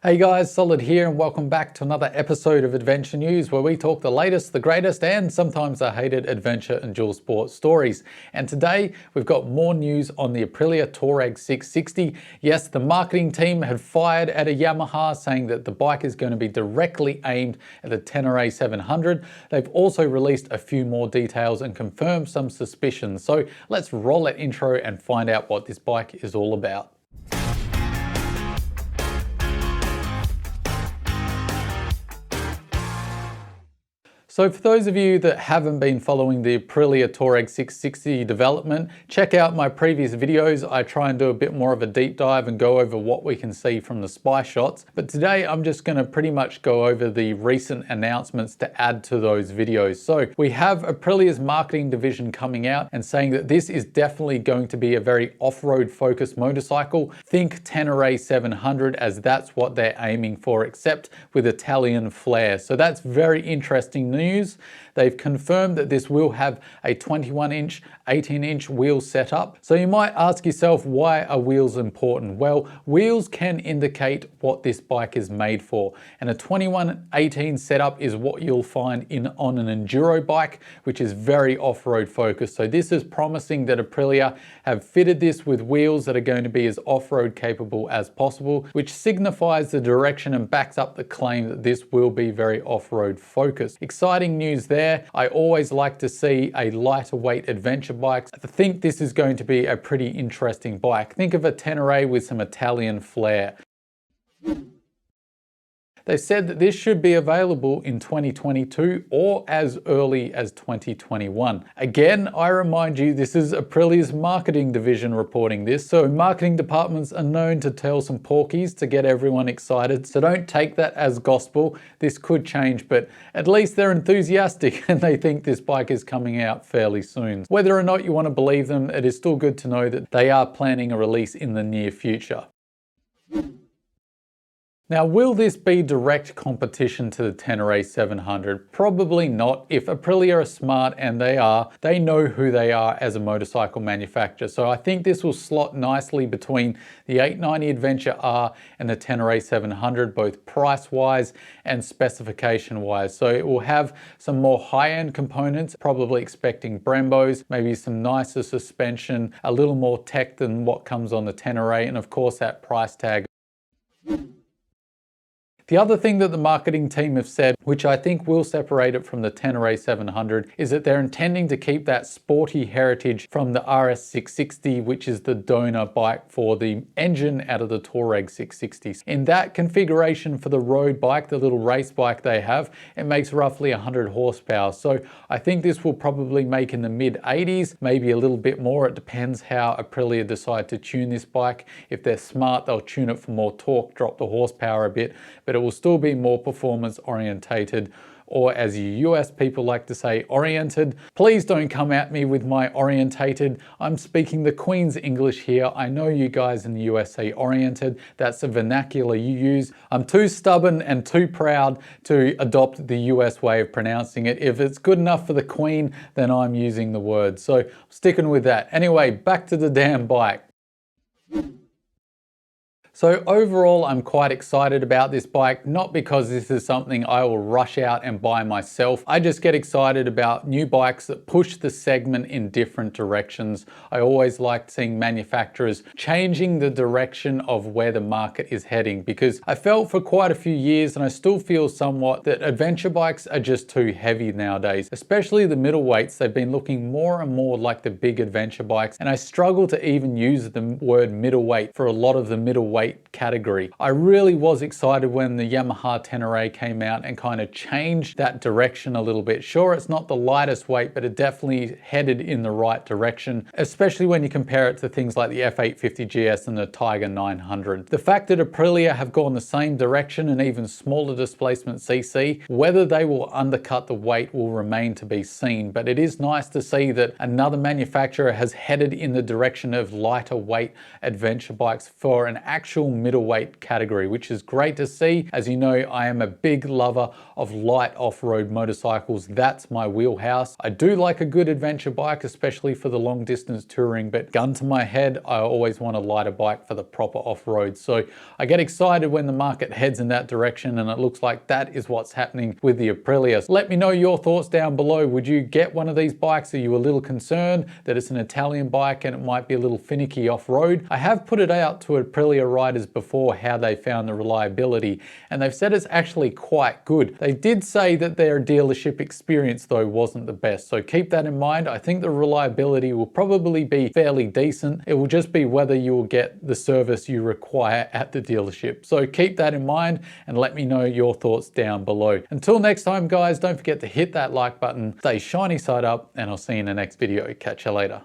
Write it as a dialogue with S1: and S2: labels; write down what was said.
S1: Hey guys, Solid here and welcome back to another episode of Adventure News where we talk the latest, the greatest and sometimes the hated adventure and dual sport stories. And today we've got more news on the Aprilia Tuareg 660. Yes, the marketing team had fired at a Yamaha saying that the bike is going to be directly aimed at the Tenere 700. They've also released a few more details and confirmed some suspicions. So let's roll that intro and find out what this bike is all about. So for those of you that haven't been following the Aprilia Tuareg 660 development, check out my previous videos. I try and do a bit more of a deep dive and go over what we can see from the spy shots. But today I'm just going to pretty much go over the recent announcements to add to those videos. So we have Aprilia's marketing division coming out and saying that this is definitely going to be a very off-road focused motorcycle. Think Tenere 700 as that's what they're aiming for, except with Italian flair. So that's very interesting news. They've confirmed that this will have a 21-inch, 18-inch wheel setup. So you might ask yourself, why are wheels important? Well, wheels can indicate what this bike is made for. And a 21-18 setup is what you'll find on an enduro bike, which is very off-road focused. So this is promising that Aprilia have fitted this with wheels that are going to be as off-road capable as possible, which signifies the direction and backs up the claim that this will be very off-road focused. Exciting news there. I always like to see a lighter weight adventure bike. I think this is going to be a pretty interesting bike. Think of a Tenere with some Italian flair. They said that this should be available in 2022 or as early as 2021. Again, I remind you, this is Aprilia's marketing division reporting this, so marketing departments are known to tell some porkies to get everyone excited, so don't take that as gospel. This could change, but at least they're enthusiastic and they think this bike is coming out fairly soon. Whether or not you want to believe them, it is still good to know that they are planning a release in the near future. Now, will this be direct competition to the Tenere 700? Probably not. If Aprilia are smart, and they know who they are as a motorcycle manufacturer. So I think this will slot nicely between the 890 Adventure R and the Tenere 700, both price-wise and specification-wise. So it will have some more high-end components, probably expecting Brembos, maybe some nicer suspension, a little more tech than what comes on the Tenere, and of course that price tag. The other thing that the marketing team have said, which I think will separate it from the Tenere 700, is that they're intending to keep that sporty heritage from the RS660, which is the donor bike for the engine out of the Tuareg 660. In that configuration for the road bike, the little race bike they have, it makes roughly 100 horsepower. So I think this will probably make in the mid 80s, maybe a little bit more. It depends how Aprilia decide to tune this bike. If they're smart, they'll tune it for more torque, drop the horsepower a bit, but it will still be more performance orientated, or as you US people like to say, oriented. Please don't come at me with my orientated. I'm speaking the Queen's English here. I know you guys in the US say oriented. That's the vernacular you use. I'm too stubborn and too proud to adopt the US way of pronouncing it. If it's good enough for the Queen, then I'm using the word. So I'm sticking with that. Anyway, back to the damn bike. So overall, I'm quite excited about this bike, not because this is something I will rush out and buy myself. I just get excited about new bikes that push the segment in different directions. I always like seeing manufacturers changing the direction of where the market is heading, because I felt for quite a few years, and I still feel somewhat, that adventure bikes are just too heavy nowadays. Especially the middleweights, they've been looking more and more like the big adventure bikes, and I struggle to even use the word middleweight for a lot of the middleweight category. I really was excited when the Yamaha Tenere came out and kind of changed that direction a little bit. Sure, it's not the lightest weight, but it definitely headed in the right direction, especially when you compare it to things like the F850 GS and the Tiger 900. The fact that Aprilia have gone the same direction and even smaller displacement CC, whether they will undercut the weight will remain to be seen, but it is nice to see that another manufacturer has headed in the direction of lighter weight adventure bikes for an actual middleweight category, which is great to see. As you know, I am a big lover of light off-road motorcycles. That's my wheelhouse. I do like a good adventure bike, especially for the long distance touring, but gun to my head, I always want a lighter bike for the proper off-road. So I get excited when the market heads in that direction, and it looks like that is what's happening with the Aprilia. Let me know your thoughts down below. Would you get one of these bikes? Are you a little concerned that it's an Italian bike and it might be a little finicky off-road? I have put it out to Aprilia riders before how they found the reliability, and they've said it's actually quite good. They did say that their dealership experience though wasn't the best, so keep that in mind. I think the reliability will probably be fairly decent. It will just be whether you will get the service you require at the dealership. So keep that in mind and let me know your thoughts down below. Until next time guys, don't forget to hit that like button, stay shiny side up, and I'll see you in the next video. Catch you later.